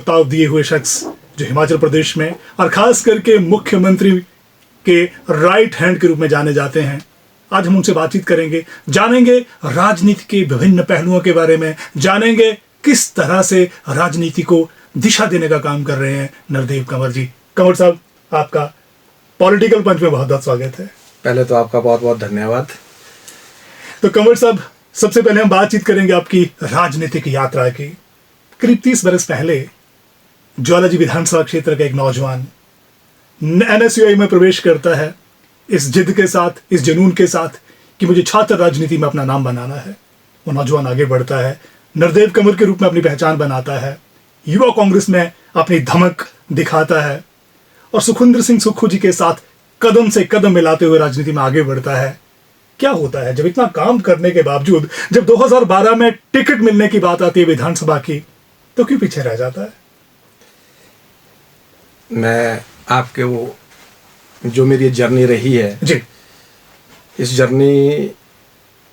प्रस्ताव दिए हुए शख्स जो हिमाचल प्रदेश में और खास करके मुख्यमंत्री के राइट हैंड के रूप में जाने जाते हैं। आज हम उनसे बातचीत करेंगे, जानेंगे राजनीति के विभिन्न पहलुओं के बारे में, जानेंगे किस तरह से राजनीति को दिशा देने का काम कर रहे हैं नरदेव कंवर जी। कंवर साहब, आपका पॉलिटिकल पंच में बहुत बहुत स्वागत है। पहले तो आपका बहुत बहुत धन्यवाद। तो कंवर साहब, सबसे पहले हम बातचीत करेंगे आपकी राजनीतिक यात्रा की। करीब 30 बरस पहले ज्वालाजी विधानसभा क्षेत्र का एक नौजवान NSUI में प्रवेश करता है, इस जिद के साथ, इस जुनून के साथ कि मुझे छात्र राजनीति में अपना नाम बनाना है। वो नौजवान आगे बढ़ता है, नरदेव कंवर के रूप में अपनी पहचान बनाता है, युवा कांग्रेस में अपनी धमक दिखाता है और सुखविंदर सिंह सुक्खू जी के साथ कदम से कदम मिलाते हुए राजनीति में आगे बढ़ता है। क्या होता है जब इतना काम करने के बावजूद जब 2012 में टिकट मिलने की बात आती है विधानसभा की, तो क्यों पीछे रह जाता है? मैं आपके वो जो मेरी जर्नी रही है जी, इस जर्नी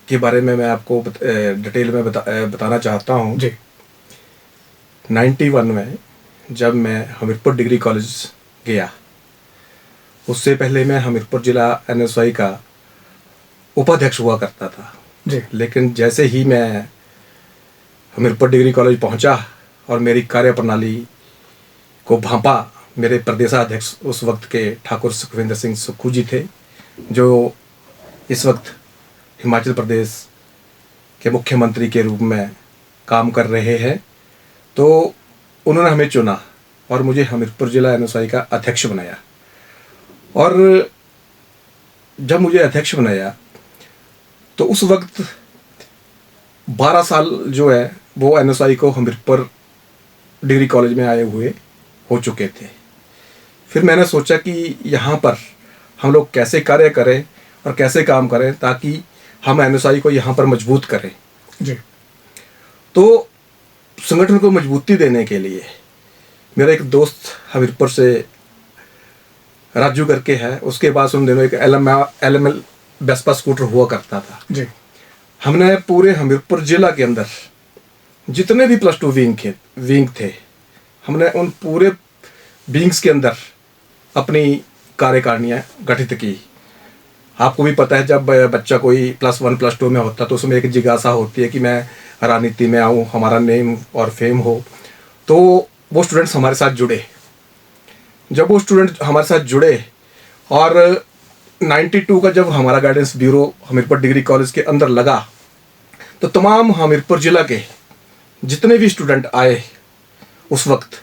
के बारे में मैं आपको डिटेल में बताना चाहता हूँ। जी, 91 में जब मैं हमीरपुर डिग्री कॉलेज गया, उससे पहले मैं हमीरपुर जिला NSUI का उपाध्यक्ष हुआ करता था। जी, लेकिन जैसे ही मैं हमीरपुर डिग्री कॉलेज पहुंचा और मेरी कार्यप्रणाली को भांपा, मेरे प्रदेशाध्यक्ष उस वक्त के ठाकुर सुखविंदर सिंह सुक्खू जी थे, जो इस वक्त हिमाचल प्रदेश के मुख्यमंत्री के रूप में काम कर रहे हैं। तो उन्होंने हमें चुना और मुझे हमीरपुर जिला NSUI का अध्यक्ष बनाया। और जब मुझे अध्यक्ष बनाया तो उस वक्त 12 साल जो है वो NSUI को हमीरपुर डिग्री कॉलेज में आए हुए हो चुके थे। फिर मैंने सोचा कि यहाँ पर हम लोग कैसे कार्य करें और कैसे काम करें ताकि हम NSUI को यहाँ पर मजबूत करें। जी। तो संगठन को मजबूती देने के लिए मेरा एक दोस्त हमीरपुर से राजू करके है, उसके पास उन दिनों एक LML वेस्पा स्कूटर हुआ करता था। जी। हमने पूरे हमीरपुर जिला के अंदर जितने भी +2 विंग थे, हमने उन पूरे विंग्स के अंदर अपनी कार्यकारिणियाँ गठित की। आपको भी पता है जब बच्चा कोई +1 +2 में होता तो उसमें एक जिज्ञासा होती है कि मैं राजनीति में आऊँ, हमारा नेम और फेम हो। तो वो स्टूडेंट्स हमारे साथ जुड़े। जब वो स्टूडेंट हमारे साथ जुड़े और 92 का जब हमारा guidance bureau Hamirpur degree college के अंदर लगा, तो तमाम हमीरपुर जिला के जितने भी स्टूडेंट आए उस वक्त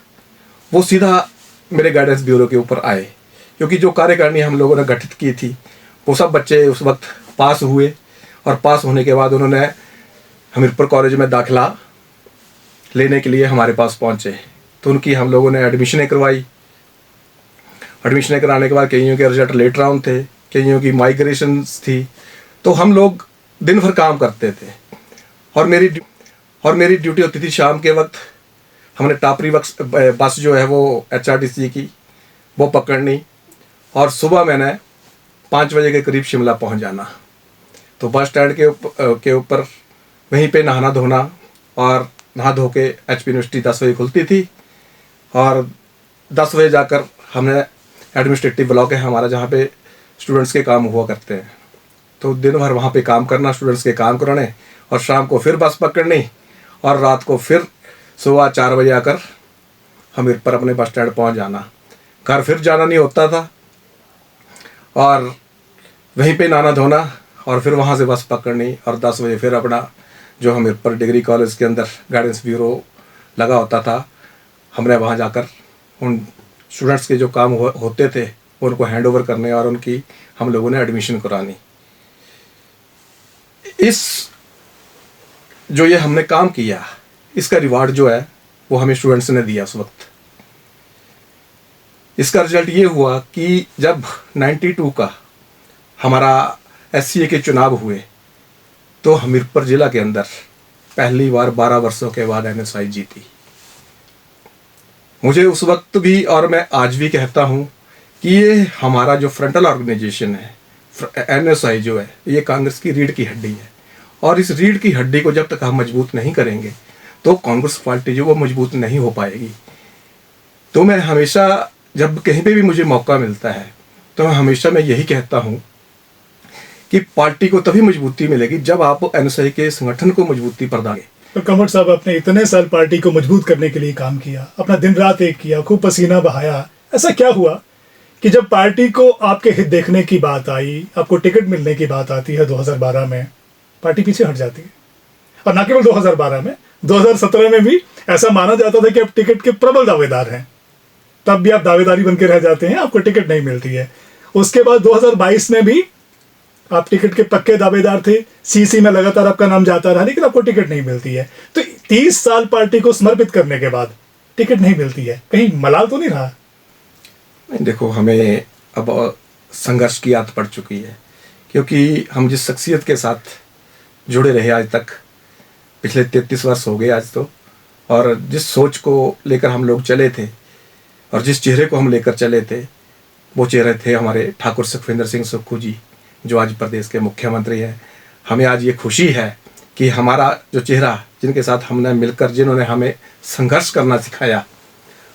वो सीधा मेरे गाइडेंस ब्यूरो के ऊपर आए, क्योंकि जो कार्यकारिणी हम लोगों ने गठित की थी वो सब बच्चे उस वक्त पास हुए और पास होने के बाद उन्होंने हमीरपुर कॉलेज में दाखिला लेने के लिए हमारे पास पहुंचे। तो उनकी हम लोगों ने एडमिशनें करवाई। एडमिशनें कराने के बाद कईयों के रिजल्ट लेट राउंड थे, कईयों की माइग्रेशंस थी। तो हम लोग दिन भर काम करते थे और मेरी ड्यूटी होती थी शाम के वक्त। हमने टापरी बस जो है वो HRTC की वो पकड़नी और सुबह मैंने 5 बजे के करीब शिमला पहुंच जाना। तो बस स्टैंड के ऊपर वहीं पे नहाना धोना और नहा धो के HP यूनिवर्सिटी 10 बजे खुलती थी और 10 बजे जाकर हमने एडमिनिस्ट्रेटिव ब्लॉक है हमारा, जहाँ पे स्टूडेंट्स के काम हुआ करते हैं। तो दिन भर वहाँ पे काम करना, स्टूडेंट्स के काम कराने और शाम को फिर बस पकड़नी और रात को फिर सुबह 4 बजे आकर हमीरपुर अपने बस स्टैंड पहुँच जाना। घर फिर जाना नहीं होता था और वहीं पे नहाना धोना और फिर वहाँ से बस पकड़नी और 10 बजे फिर अपना जो हमीरपुर डिग्री कॉलेज के अंदर गाइडेंस ब्यूरो लगा होता था, हमने वहाँ जाकर उन स्टूडेंट्स के जो काम होते थे उनको हैंड ओवर करने और उनकी हम लोगों ने एडमिशन करानी। इस जो ये हमने काम किया, इसका रिवार्ड जो है वो हमें स्टूडेंट्स ने दिया उस वक्त। इसका रिजल्ट ये हुआ कि जब 92 का हमारा SCA के चुनाव हुए तो हमीरपुर जिला के अंदर पहली बार 12 वर्षों के बाद NSUI जीती। मुझे उस वक्त भी और मैं आज भी कहता हूँ कि ये हमारा जो फ्रंटल ऑर्गेनाइजेशन है, NSUI जो है, ये कांग्रेस की रीढ़ की हड्डी है और इस रीढ़ की हड्डी को जब तक हम मजबूत नहीं करेंगे तो कांग्रेस पार्टी जो वो मजबूत नहीं हो पाएगी। तो मैं हमेशा जब कहीं पे भी मुझे मौका मिलता है तो हमेशा मैं यही कहता हूँ कि पार्टी को तभी मजबूती मिलेगी जब आप एनएसआई के संगठन को मजबूती प्रदान करें। तो कंवर साहब, आपने इतने साल पार्टी को मजबूत करने के लिए काम किया, अपना दिन रात एक किया, खूब पसीना बहाया, ऐसा क्या हुआ कि जब पार्टी को आपके हित देखने की बात आई, आपको टिकट मिलने की बात आती है 2012 में, पार्टी पीछे हट जाती है? और ना केवल 2012 में, 2017 में भी ऐसा माना जाता था कि आप टिकट के प्रबल दावेदार हैं, तब भी आप दावेदारी बन के रह जाते हैं, आपको टिकट नहीं मिलती है। उसके बाद 2022 में भी आप टिकट के पक्के दावेदार थे, सीसी में लगातार आपका नाम जाता रहा, लेकिन आपको टिकट नहीं मिलती है। तो 30 साल पार्टी को समर्पित करने के बाद टिकट नहीं मिलती है, कहीं मलाल तो नहीं रहा? नहीं, देखो, हमें अब संघर्ष की आदत पड़ चुकी है, क्योंकि हम जिस शख्सियत के साथ जुड़े रहे आज तक, पिछले 33 वर्ष हो गए आज तो, और जिस सोच को लेकर हम लोग चले थे और जिस चेहरे को हम लेकर चले थे, वो चेहरे थे हमारे ठाकुर सुखविंदर सिंह सुक्खू जी, जो आज प्रदेश के मुख्यमंत्री हैं। हमें आज ये खुशी है कि हमारा जो चेहरा, जिनके साथ हमने मिलकर, जिन्होंने हमें संघर्ष करना सिखाया,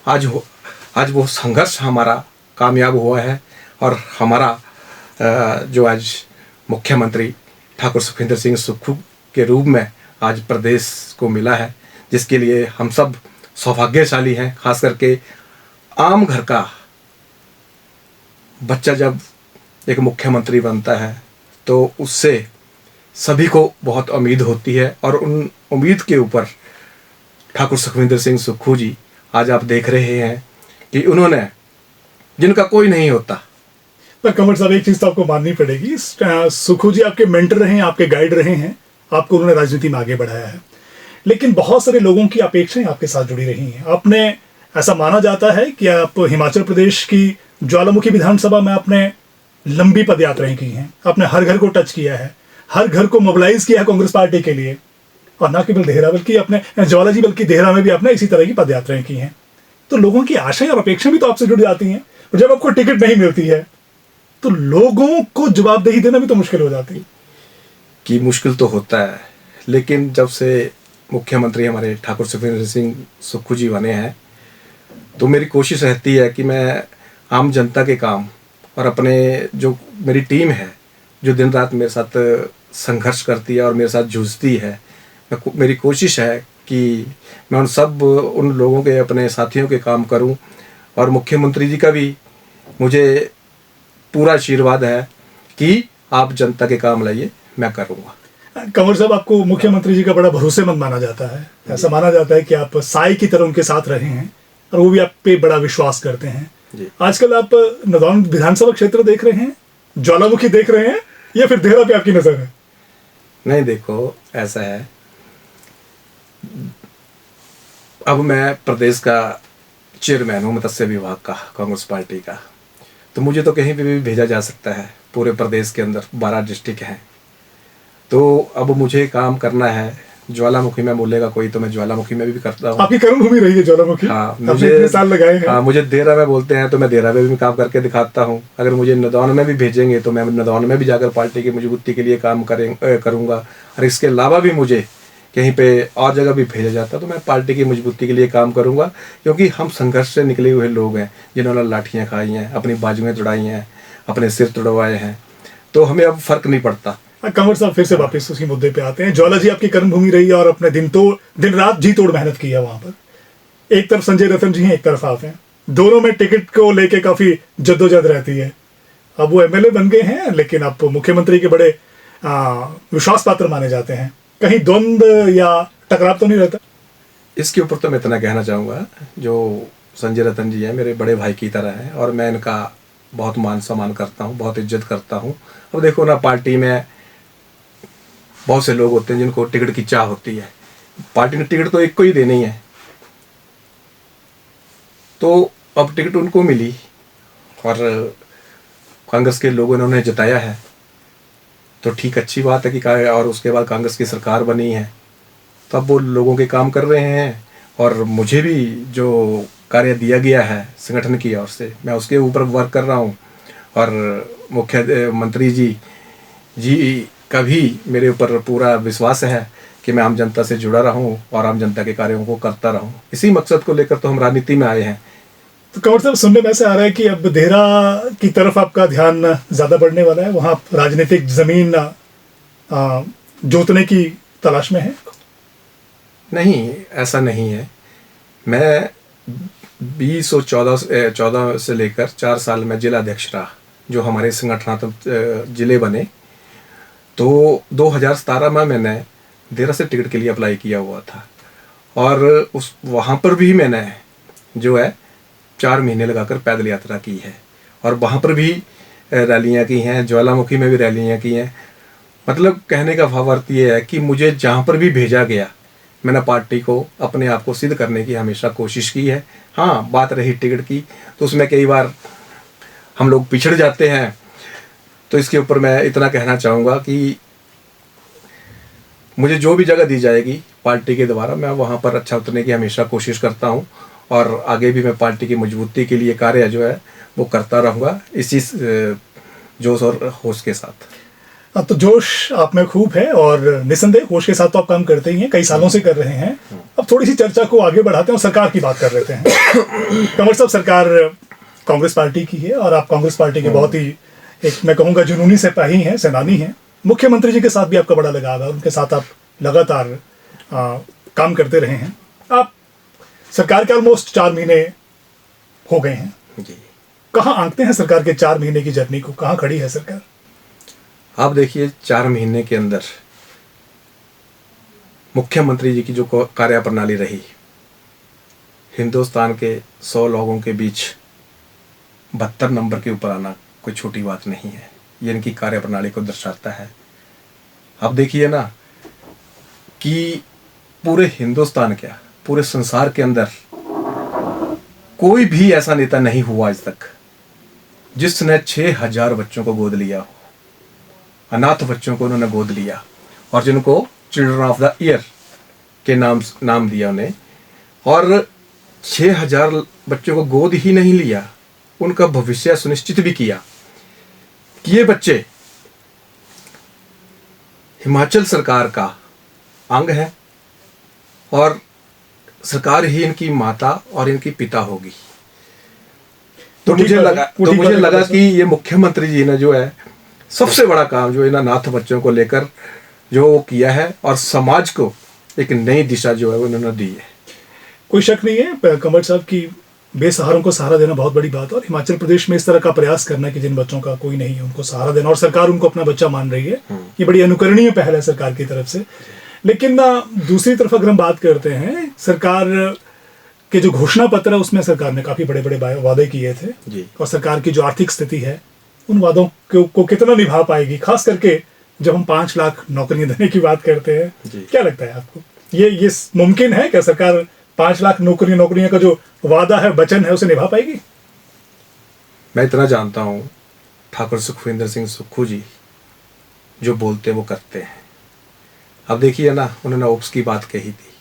आज वो संघर्ष हमारा कामयाब हुआ है और हमारा जो आज मुख्यमंत्री ठाकुर सुखविंदर सिंह सुक्खू के रूप में आज प्रदेश को मिला है, जिसके लिए हम सब सौभाग्यशाली हैं। खास करके आम घर का बच्चा जब एक मुख्यमंत्री बनता है तो उससे सभी को बहुत उम्मीद होती है, और उन उम्मीद के ऊपर ठाकुर सुखविंदर सिंह सुक्खू जी आज आप देख रहे हैं कि उन्होंने, जिनका कोई नहीं होता। पर कंवर साहब, एक चीज तो आपको माननी पड़ेगी, सुक्खू जी आपके मेंटर रहे हैं, आपके गाइड रहे हैं, आपको उन्होंने राजनीति में आगे बढ़ाया है, लेकिन बहुत सारे लोगों की अपेक्षाएं आपके साथ जुड़ी रही हैं। आपने, ऐसा माना जाता है कि आप हिमाचल प्रदेश की ज्वालामुखी विधानसभा में आपने लंबी पद यात्राएं की हैं, आपने हर घर को टच किया है, हर घर को मोबिलाइज किया है कांग्रेस पार्टी के लिए, और ना केवल देहरा बल्कि अपने ज्वाला जी, बल्कि देहरा में भी आपने इसी तरह की पद यात्राएं की हैं। तो लोगों की आशाएं और अपेक्षाएं भी तो आपसे जुड़ जाती हैं, और जब आपको टिकट नहीं मिलती है तो लोगों को जवाबदेही देना भी तो मुश्किल हो जाती है। कि मुश्किल तो होता है, लेकिन जब से मुख्यमंत्री हमारे ठाकुर सुखविंदर सिंह सुक्खू जी बने हैं तो मेरी कोशिश रहती है कि मैं आम जनता के काम और अपने, जो मेरी टीम है जो दिन रात मेरे साथ संघर्ष करती है और मेरे साथ जूझती है, मेरी कोशिश है कि मैं उन लोगों के, अपने साथियों के काम करूं, और मुख्यमंत्री जी का भी मुझे पूरा आशीर्वाद है कि आप जनता के काम लाइए, मैं करूंगा। कंवर साहब, आपको मुख्यमंत्री जी का बड़ा भरोसेमंद माना जाता है, ऐसा माना जाता है कि आप साई की तरह उनके साथ रहे हैं और वो भी आप पे बड़ा विश्वास करते हैं। आजकल आप नदौन विधानसभा क्षेत्र देख रहे हैं, ज्वालामुखी देख रहे हैं, या फिर देहरा पे आपकी नजर है? नहीं, देखो, ऐसा है, अब मैं प्रदेश का चेयरमैन हूँ मत्स्य विभाग का, कांग्रेस पार्टी का, तो मुझे तो कहीं पे भी भेजा जा सकता है। पूरे प्रदेश के अंदर 12 डिस्ट्रिक्ट हैं, तो अब मुझे काम करना है। ज्वालामुखी में बोलेगा कोई तो मैं ज्वालामुखी में भी करता हूँ। आपकी कर्मभूमि रही है ज्वालामुखी। हाँ, मुझे इतने साल लगाए हैं। हाँ, मुझे देहरा में बोलते हैं तो मैं देहरा में भी काम करके दिखाता हूँ। अगर मुझे नदौन में भी भेजेंगे तो मैं नदौन में भी जाकर पार्टी की मजबूती के लिए काम करूँगा। और इसके अलावा भी मुझे कहीं पे और जगह भी भेजा जाता तो मैं पार्टी की मजबूती के लिए काम करूँगा, क्योंकि हम संघर्ष से निकले हुए लोग हैं, जिन्होंने लाठियाँ खाई हैं, अपनी बाजुएँ तुड़ाई हैं, अपने सिर तुड़वाए हैं, तो हमें अब फर्क नहीं पड़ता। कंवर साहब, फिर से वापस उसी मुद्दे पे आते हैं। ज्वाला जी आपकी कर्मभूमि रही है और अपने दिन रात जी तोड़ मेहनत की है वहां पर। एक तरफ संजय रतन जी हैं, एक तरफ आप हैं, दोनों में टिकट को लेके काफी जद्दोजहद रहती है। अब वो एमएलए बन गए हैं, लेकिन आप मुख्यमंत्री के बड़े विश्वास पात्र माने जाते हैं, कहीं द्वंद्व या टकराव तो नहीं रहता? इसके ऊपर तो मैं इतना कहना चाहूँगा, जो संजय रतन जी हैं मेरे बड़े भाई की तरह हैं और मैं इनका बहुत मान सम्मान करता हूँ, बहुत इज्जत करता हूँ। अब देखो ना, पार्टी में बहुत से लोग होते हैं जिनको टिकट की चाह होती है, पार्टी ने टिकट तो एक को ही देनी है, तो अब टिकट उनको मिली और कांग्रेस के लोगों ने उन्हें जिताया है, तो ठीक, अच्छी बात है कि और उसके बाद कांग्रेस की सरकार बनी है, तो अब वो लोगों के काम कर रहे हैं और मुझे भी जो कार्य दिया गया है संगठन की ओर से, मैं उसके ऊपर वर्क कर रहा हूँ। और मुख्यमंत्री जी का भी मेरे ऊपर पूरा विश्वास है कि मैं आम जनता से जुड़ा रहूं और आम जनता के कार्यों को करता रहूं। इसी मकसद को लेकर तो हम राजनीति में आए हैं तो कंवर साहब, सुनने में ऐसे आ रहा है कि अब देहरा की तरफ आपका ध्यान ज्यादा बढ़ने वाला है, वहां आप राजनीतिक जमीन जोतने की तलाश में है। नहीं, ऐसा नहीं है। मैं 20 और 14 से लेकर 4 साल में जिला अध्यक्ष रहा, जो हमारे संगठनात्मक जिले बने। तो 2017 में मैंने देहरा से टिकट के लिए अप्लाई किया हुआ था, और उस वहाँ पर भी मैंने जो है 4 महीने लगाकर पैदल यात्रा की है, और वहाँ पर भी रैलियाँ की हैं, ज्वालामुखी में भी रैलियाँ की हैं। मतलब कहने का भाव अर्थ ये है कि मुझे जहाँ पर भी भेजा गया, मैंने पार्टी को अपने आप को सिद्ध करने की हमेशा कोशिश की है। हाँ, बात रही टिकट की, तो उसमें कई बार हम लोग पिछड़ जाते हैं। तो इसके ऊपर मैं इतना कहना चाहूँगा कि मुझे जो भी जगह दी जाएगी पार्टी के द्वारा, मैं वहाँ पर अच्छा उतरने की हमेशा कोशिश करता हूँ, और आगे भी मैं पार्टी की मजबूती के लिए कार्य जो है वो करता रहूँगा, इसी जोश और होश के साथ। अब तो जोश आप में खूब है, और निसंदेह होश के साथ तो आप काम करते ही हैं, कई सालों से कर रहे हैं। अब थोड़ी सी चर्चा को आगे बढ़ाते हैं और सरकार की बात कर लेते हैं। कंवर साहब, सरकार कांग्रेस पार्टी की है, और आप कांग्रेस पार्टी के बहुत ही, एक मैं कहूँगा, जुनूनी सिपाही हैं, सेनानी हैं। मुख्यमंत्री जी के साथ भी आपका बड़ा लगाव है, उनके साथ आप लगातार काम करते रहे हैं। आप सरकार के ऑलमोस्ट 4 महीने हो गए हैं जी। कहाँ आंकते हैं सरकार के 4 महीने की जर्नी को, कहाँ खड़ी है सरकार? आप देखिए, 4 महीने के अंदर मुख्यमंत्री जी की जो कार्यप्रणाली रही, हिंदुस्तान के 100 लोगों के बीच 72 नंबर के ऊपर आना कोई छोटी बात नहीं है। ये इनकी कार्यप्रणाली को दर्शाता है। आप देखिए ना कि पूरे हिंदुस्तान, क्या पूरे संसार के अंदर कोई भी ऐसा नेता नहीं हुआ आज तक जिसने 6000 बच्चों को गोद लिया हो। अनाथ बच्चों को उन्होंने गोद लिया, और जिनको चिल्ड्रन ऑफ द ईयर के नाम दिया उन्हें। और 6000 बच्चों को गोद ही नहीं लिया, उनका भविष्य सुनिश्चित भी किया कि ये बच्चे हिमाचल सरकार का अंग है, और सरकार ही इनकी माता और इनकी पिता होगी। तो मुझे लगा कि ये मुख्यमंत्री जी ने जो है सबसे बड़ा काम जो इन अनाथ बच्चों को लेकर जो किया है, और समाज को एक नई दिशा जो है वो इन्होंने दी है। कोई शक नहीं है कंवर साहब की बेसहारों को सहारा देना बहुत बड़ी बात है, और हिमाचल प्रदेश में इस तरह का प्रयास करना कि जिन बच्चों का कोई नहीं है उनको सहारा देना, और सरकार उनको अपना बच्चा मान रही है, ये बड़ी अनुकरणीय पहल है सरकार की तरफ से। लेकिन दूसरी तरफ अगर हम बात करते हैं, सरकार के जो घोषणा पत्र है उसमें सरकार ने काफी बड़े बड़े वादे किए थे जी। और सरकार की जो आर्थिक स्थिति है उन वादों को कितना निभा पाएगी, खास करके जब हम 5 लाख नौकरियां देने की बात करते हैं। क्या लगता है आपको, ये मुमकिन है क्या सरकार 5 लाख नौकरियां का जो वादा है, वचन है, उसे निभा पाएगी? मैं इतना जानता हूँ, ठाकुर सुखविंदर सिंह सुक्खू जी जो बोलते हैं वो करते हैं। अब देखिए ना, उन्होंने ओप्स की बात कही थी,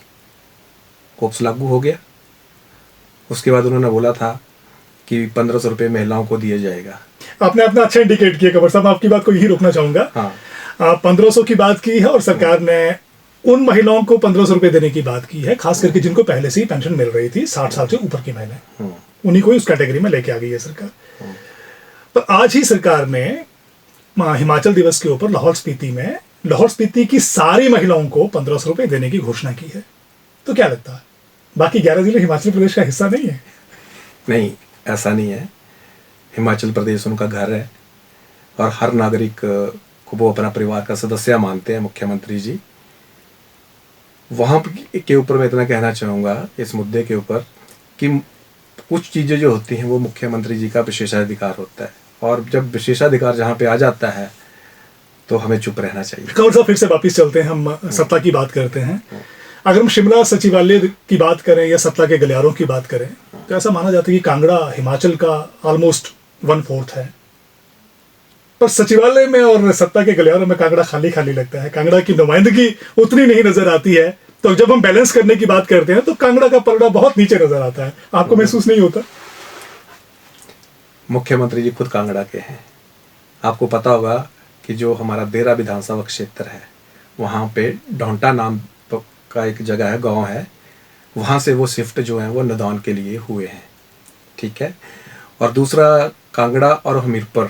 ओप्स लागू हो गया। उसके बाद उन्होंने बोला था कि 1500 रुपये महिलाओं को दिया जाएगा। आपने अपना अच्छा इंडिकेट किया कंवर साहब, आपकी बात को यही रोकना चाहूंगा। हाँ, 1500 की बात की है, और सरकार ने उन महिलाओं को 1500 रुपये देने की बात की है, खास करके जिनको पहले से ही पेंशन मिल रही थी, 60 साल से ऊपर की महिलाएं, उन्हीं को ही उस कैटेगरी में लेके आ गई है सरकार। पर आज ही सरकार ने हिमाचल दिवस के ऊपर लाहौल स्पीति की सारी महिलाओं को 1500 रुपये देने की घोषणा की है। तो क्या लगता है, बाकी 11 जिले हिमाचल प्रदेश का हिस्सा नहीं है? नहीं, ऐसा नहीं है। हिमाचल प्रदेश उनका घर है, और हर नागरिक को वो अपना परिवार का सदस्य मानते हैं मुख्यमंत्री जी। वहाँ के ऊपर मैं इतना कहना चाहूँगा इस मुद्दे के ऊपर कि कुछ चीज़ें जो होती हैं वो मुख्यमंत्री जी का विशेषाधिकार होता है, और जब विशेषाधिकार जहाँ पे आ जाता है तो हमें चुप रहना चाहिए। कंवर साहब, फिर से वापिस चलते हैं, हम सत्ता की बात करते हैं। अगर हम शिमला सचिवालय की बात करें या सत्ता के गलियारों की बात करें, तो ऐसा माना जाता है कि कांगड़ा हिमाचल का ऑलमोस्ट 1/4 है, पर सचिवालय में और सत्ता के गलियारों में कांगड़ा खाली खाली लगता है। कांगड़ा की नुमाइंदगी उतनी नहीं नजर आती है। तो जब हम बैलेंस करने की बात करते हैं तो कांगड़ा का पलड़ा बहुत नीचे नजर आता है। आपको महसूस नहीं होता? मुख्यमंत्री जी खुद कांगड़ा के हैं। आपको पता होगा कि जो हमारा देहरा विधानसभा क्षेत्र है, वहाँ पे ढोंटा नाम का एक जगह है, गांव है, वहाँ से वो शिफ्ट जो है वो नदौन के लिए हुए हैं। ठीक है। और दूसरा, कांगड़ा और हमीरपुर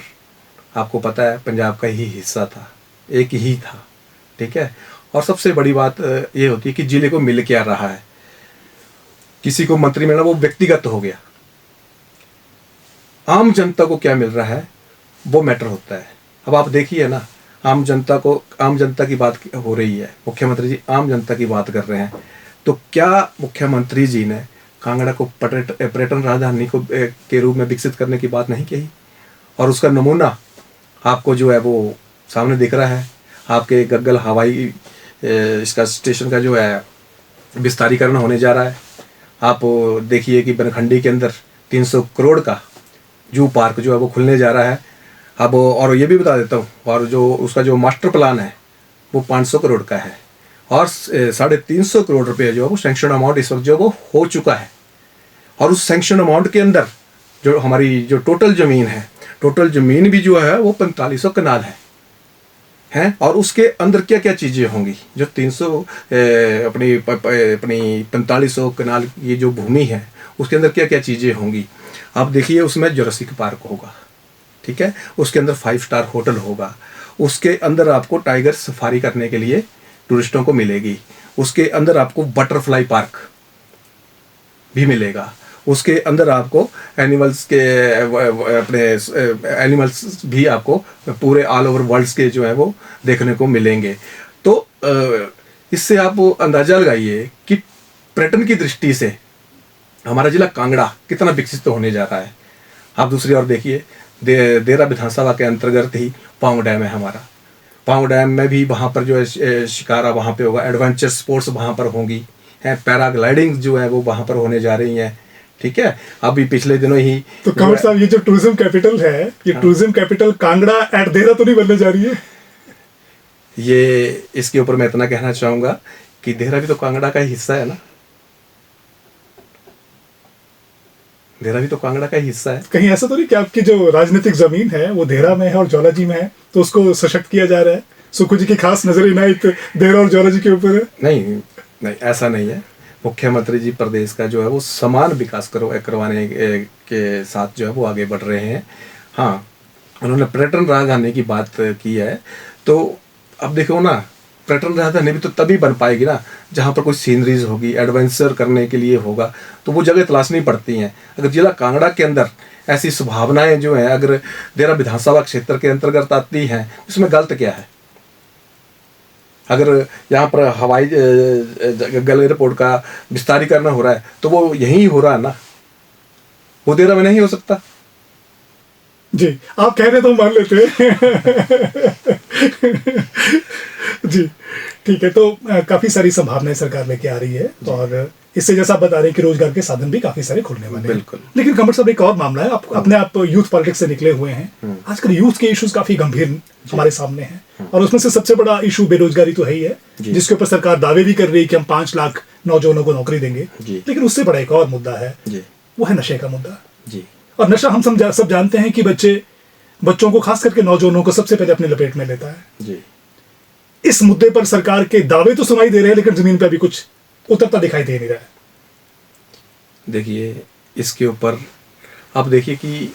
आपको पता है पंजाब का ही हिस्सा था, एक ही था, ठीक है। और सबसे बड़ी बात ये होती है कि जिले को मिल क्या रहा है। किसी को मंत्री मिलना वो व्यक्तिगत हो गया, आम जनता को क्या मिल रहा है वो मैटर होता है। अब आप देखिए ना, आम जनता की बात हो रही है, मुख्यमंत्री जी आम जनता की बात कर रहे हैं, तो क्या मुख्यमंत्री जी ने कांगड़ा को पर्यटन राजधानी के रूप में विकसित करने की बात नहीं कही? और उसका नमूना आपको जो है वो सामने दिख रहा है। आपके गग्गल हवाई इसका स्टेशन का जो है विस्तारीकरण होने जा रहा है। आप देखिए कि बनखंडी के अंदर 300 करोड़ का जू पार्क जो है वो खुलने जा रहा है। अब और ये भी बता देता हूँ, और जो उसका जो मास्टर प्लान है वो 500 करोड़ का है, और 350 करोड़ रुपये जो है वो सैंक्शन अमाउंट इस वक्त जो है वो हो चुका है। और उस सैंक्शन अमाउंट के अंदर जो हमारी जो टोटल ज़मीन भी जो है वो 4500 कनाल है। और उसके अंदर क्या क्या चीज़ें होंगी, जो 300 अपनी 4500 कनाल ये जो भूमि है उसके अंदर क्या क्या चीज़ें होंगी। आप देखिए, उसमें जुरासिक पार्क होगा, ठीक है, उसके अंदर 5 स्टार होटल होगा, उसके अंदर आपको टाइगर सफारी करने के लिए टूरिस्टों को मिलेगी, उसके अंदर आपको बटरफ्लाई पार्क भी मिलेगा, उसके अंदर आपको एनिमल्स भी आपको पूरे ऑल ओवर वर्ल्ड के जो है वो देखने को मिलेंगे। तो इससे आप अंदाज़ा लगाइए कि पर्यटन की दृष्टि से हमारा जिला कांगड़ा कितना विकसित होने जा रहा है। आप दूसरी ओर देखिए, देरा विधानसभा के अंतर्गत ही पांव डैम है हमारा। पांव डैम में भी वहाँ पर जो है शिकारा वहाँ पे होगा, एडवेंचर स्पोर्ट्स वहाँ पर होंगी, हैं पैराग्लाइडिंग जो है वो वहाँ पर होने जा रही हैं, ठीक है। अभी पिछले दिनों ही तो कंवर साहब, ये जो टूरिज्म कैपिटल है, ये tourism capital Kangra at Dehra तो नहीं बनने जा रही है? ये इसके ऊपर मैं इतना कहना चाहूँगा कि देहरा भी तो कांगड़ा का ही हिस्सा है ना, देहरा भी तो कांगड़ा का ही हिस्सा है। कहीं ऐसा तो नहीं कि आपकी जो राजनीतिक जमीन है वो देहरा में है और ज्वालाजी में है, तो उसको सशक्त किया जा रहा है? सुखू जी की खास नजर इनायत देहरा और ज्वालाजी के ऊपर है? नहीं, ऐसा नहीं है। मुख्यमंत्री जी प्रदेश का जो है वो समान विकास करवाने के साथ जो है वो आगे बढ़ रहे हैं। हाँ, उन्होंने पर्यटन राजधानी की बात की है, तो अब देखो ना, पर्यटन राजधानी भी तो तभी बन पाएगी ना जहाँ पर कोई सीनरीज होगी, एडवेंचर करने के लिए होगा, तो वो जगह तलाशनी पड़ती हैं। अगर जिला कांगड़ा के अंदर ऐसी संभावनाएं जो हैं अगर देहरा विधानसभा क्षेत्र के अंतर्गत आती हैं, इसमें गलत क्या है? अगर यहाँ पर हवाई गगल एयरपोर्ट का विस्तारीकरण हो रहा है तो वो यहीं हो रहा है ना, वो देहरा में नहीं हो सकता? जी, आप कह रहे तो मान लेते जी, ठीक है। तो काफी सारी संभावनाएं सरकार लेके आ रही है, और इससे जैसा आप बता रहे हैं कि रोजगार के साधन भी काफी सारे खुलने वाले हैं। बिल्कुल। लेकिन कमर साहब, एक और मामला है, आप अपने आप यूथ पॉलिटिक्स से निकले हुए हैं, आजकल यूथ के इश्यूज काफी गंभीर हमारे सामने हैं, और उसमें से सबसे बड़ा इशू बेरोजगारी तो है ही है, जिसके ऊपर सरकार दावे भी कर रही है कि हम 5 लाख नौजवानों को नौकरी देंगे। लेकिन उससे बड़ा एक और मुद्दा है, वो है नशे का मुद्दा। और नशा हम सब जानते हैं कि बच्चों को, खास करके नौजवानों को सबसे पहले अपने लपेट में लेता है। इस मुद्दे पर सरकार के दावे तो सुनाई दे रहे हैं, लेकिन जमीन पे अभी कुछ उतरता दिखाई दे नहीं रहा है। देखिए, इसके ऊपर आप देखिए कि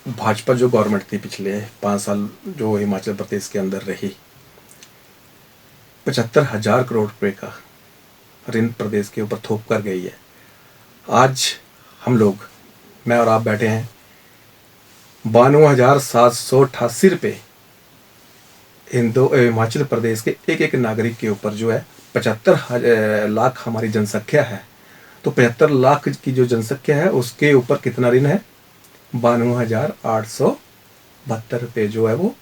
भाजपा जो गवर्नमेंट थी पिछले 5 साल जो हिमाचल प्रदेश के अंदर रही, 75,000 करोड़ रुपए का ऋण प्रदेश के ऊपर थोप कर गई है। आज हम लोग, मैं और आप बैठे हैं, 92,788 रुपये हिमाचल प्रदेश के एक नागरिक के ऊपर जो है 75 लाख हमारी जनसंख्या है, तो 75 लाख की जो जनसंख्या है उसके ऊपर कितना ऋण है? 92,872 रुपये जो है वो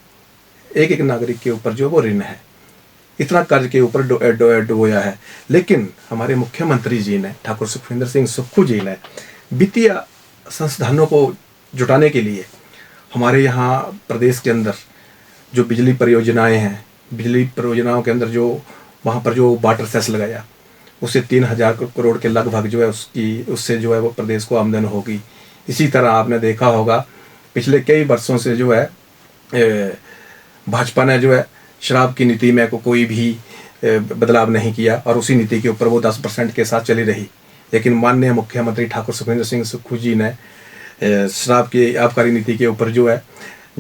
एक नागरिक के ऊपर जो है वो ऋण है। इतना कर्ज के ऊपर डुबोया है। लेकिन हमारे मुख्यमंत्री जी ने, ठाकुर सुखविंदर सिंह सुक्खू जी ने, वित्तीय संसाधनों को जुटाने के लिए हमारे यहाँ प्रदेश के अंदर जो बिजली परियोजनाएं हैं, बिजली परियोजनाओं के अंदर जो वहाँ पर जो वाटर सेस लगाया, उससे 3,000 करोड़ के लगभग जो है उससे जो है वो प्रदेश को आमदन होगी। इसी तरह आपने देखा होगा पिछले कई वर्षों से जो है भाजपा ने जो है शराब की नीति में कोई भी बदलाव नहीं किया, और उसी नीति के ऊपर वो 10% के साथ चली रही। लेकिन माननीय मुख्यमंत्री ठाकुर सुखविंदर सिंह सुक्खू जी ने शराब की आबकारी नीति के ऊपर जो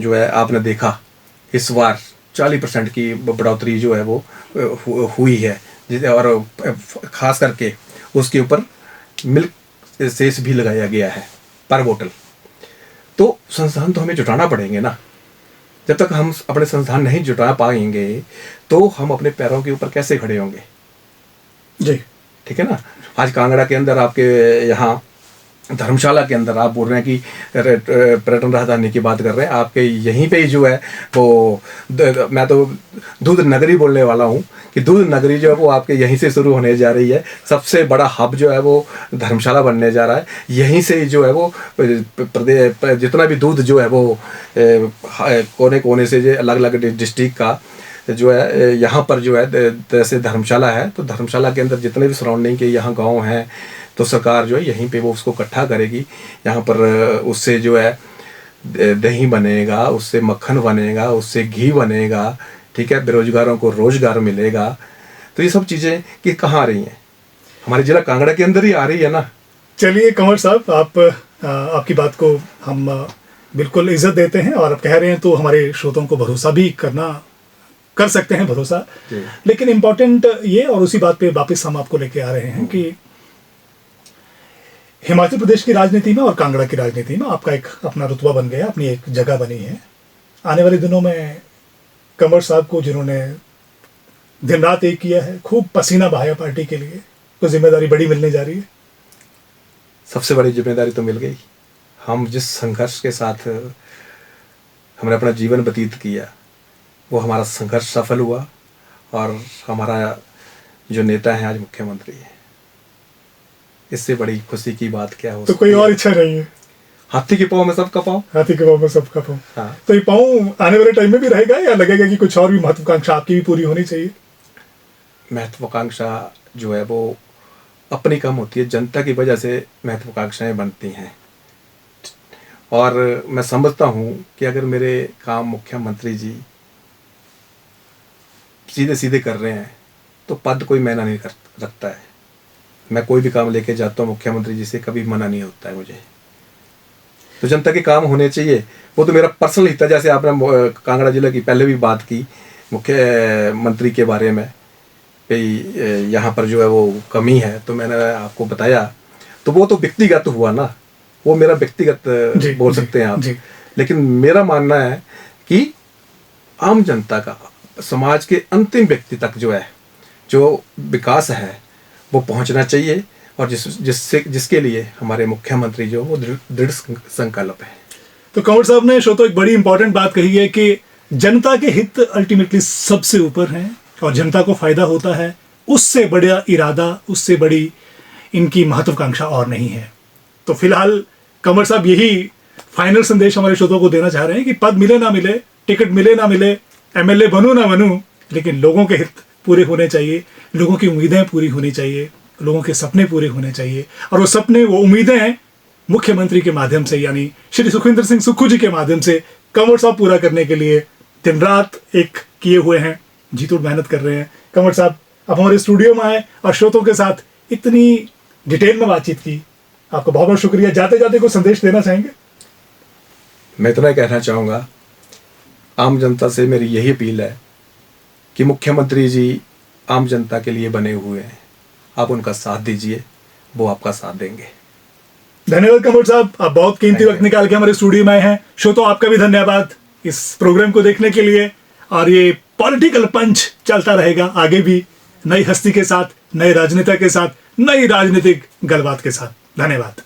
है आपने देखा इस बार 40% की बढ़ोतरी जो है वो हुई है, और ख़ास करके उसके ऊपर मिल्क सेस भी लगाया गया है पर बोतल। तो संस्थान तो हमें जुटाना पड़ेंगे ना। जब तक हम अपने संस्थान नहीं जुटा पाएंगे तो हम अपने पैरों के ऊपर कैसे खड़े होंगे जी। ठीक है ना। आज कांगड़ा के अंदर आपके यहाँ धर्मशाला के अंदर आप बोल रहे हैं कि पर्यटन राजधानी की बात कर रहे हैं, आपके यहीं पे जो है वो मैं तो दूध नगरी बोलने वाला हूँ कि दूध नगरी जो है वो आपके यहीं से शुरू होने जा रही है। सबसे बड़ा हब जो है वो धर्मशाला बनने जा रहा है। यहीं से जो है वो प्रदेश जितना भी दूध जो है वो कोने कोने से जो अलग अलग डिस्ट्रिक्ट का जो है यहाँ पर जो है जैसे धर्मशाला है, तो धर्मशाला के अंदर जितने भी सराउंडिंग के यहाँ गांव हैं तो सरकार जो है यहीं पे वो उसको इकट्ठा करेगी। यहाँ पर उससे जो है दही बनेगा, उससे मक्खन बनेगा, उससे घी बनेगा, ठीक है, बेरोजगारों को रोजगार मिलेगा। तो ये सब चीज़ें कि कहाँ आ रही हैं, हमारे जिला कांगड़ा के अंदर ही आ रही है ना। चलिए कंवर साहब, आपकी बात को हम बिल्कुल इज्जत देते हैं और आप कह रहे हैं तो हमारे श्रोताओं को भरोसा भी कर सकते हैं भरोसा। लेकिन इम्पोर्टेंट ये, और उसी बात पे वापस हम आपको लेके आ रहे हैं कि हिमाचल प्रदेश की राजनीति में और कांगड़ा की राजनीति में आपका एक अपना रुतबा बन गया, अपनी एक जगह बनी है। आने वाले दिनों में कंवर साहब को, जिन्होंने दिन रात एक किया है, खूब पसीना बहाया पार्टी के लिए, तो जिम्मेदारी बड़ी मिलने जा रही है। सबसे बड़ी जिम्मेदारी तो मिल गई। हम जिस संघर्ष के साथ हमने अपना जीवन व्यतीत किया वो हमारा संघर्ष सफल हुआ, और हमारा जो नेता है आज मुख्यमंत्री है। इससे बड़ी खुशी की बात क्या हो तो कोई और इच्छा नहीं है। हाथी के पाँव में सबका पाँव, हाथी के पाँव में सबका पाँव। हाँ। तो ये पाँव आने वाले टाइम में भी रहेगा या लगेगा कि कुछ और भी महत्वाकांक्षा आपकी भी पूरी होनी चाहिए? महत्वाकांक्षा जो है वो अपनी कम होती है, जनता की वजह से महत्वाकांक्षाएं बनती हैं। और मैं समझता हूँ कि अगर मेरे काम मुख्यमंत्री जी सीधे सीधे कर रहे हैं तो पद कोई मायना नहीं रखता है। मैं कोई भी काम लेके जाता हूँ मुख्यमंत्री जी से, कभी मना नहीं होता है मुझे। तो जनता के काम होने चाहिए, वो तो मेरा पर्सनल हित है। जैसे आपने कांगड़ा जिले की पहले भी बात की मुख्यमंत्री के बारे में, यहाँ पर जो है वो कमी है, तो मैंने आपको बताया। तो वो तो व्यक्तिगत हुआ ना, वो मेरा व्यक्तिगत बोल सकते हैं आप। लेकिन मेरा मानना है कि आम जनता का, समाज के अंतिम व्यक्ति तक जो है जो विकास है वो पहुंचना चाहिए, और जिसके लिए हमारे मुख्यमंत्री जो वो दृढ़ संकल्प है। तो कंवर साहब ने तो एक बड़ी इंपॉर्टेंट बात कही है कि जनता के हित अल्टीमेटली सबसे ऊपर हैं, और जनता को फायदा होता है, उससे बड़ा इरादा, उससे बड़ी इनकी महत्वाकांक्षा और नहीं है। तो फिलहाल कंवर साहब यही फाइनल संदेश हमारे श्रोताओं को देना चाह रहे हैं कि पद मिले ना मिले, टिकट मिले ना मिले, एमएलए बनूं ना बनूं, लेकिन लोगों के हित पूरे होने चाहिए, लोगों की उम्मीदें पूरी होनी चाहिए, लोगों के सपने पूरे होने चाहिए। और वो सपने, वो उम्मीदें मुख्यमंत्री के माध्यम से, यानी श्री सुखविंदर सिंह सुक्खू जी के माध्यम से कंवर साहब पूरा करने के लिए दिन रात एक किए हुए हैं, जी तोड़ मेहनत कर रहे हैं। कंवर साहब अब हमारे स्टूडियो में आए और श्रोतों के साथ इतनी डिटेल में बातचीत की, आपका बहुत बहुत शुक्रिया। जाते जाते कोई संदेश देना चाहेंगे? मैं इतना कहना चाहूँगा, आम जनता से मेरी यही अपील है कि मुख्यमंत्री जी आम जनता के लिए बने हुए हैं, आप उनका साथ दीजिए, वो आपका साथ देंगे। धन्यवाद कंवर साहब, आप बहुत कीमती वक्त निकाल के हमारे स्टूडियो में आए हैं। श्रोताओं, आपका भी धन्यवाद इस प्रोग्राम को देखने के लिए। और ये पॉलिटिकल पंच चलता रहेगा आगे भी, नई हस्ती के साथ, नए राजनेता के साथ, नई राजनीतिक गलबात के साथ। धन्यवाद।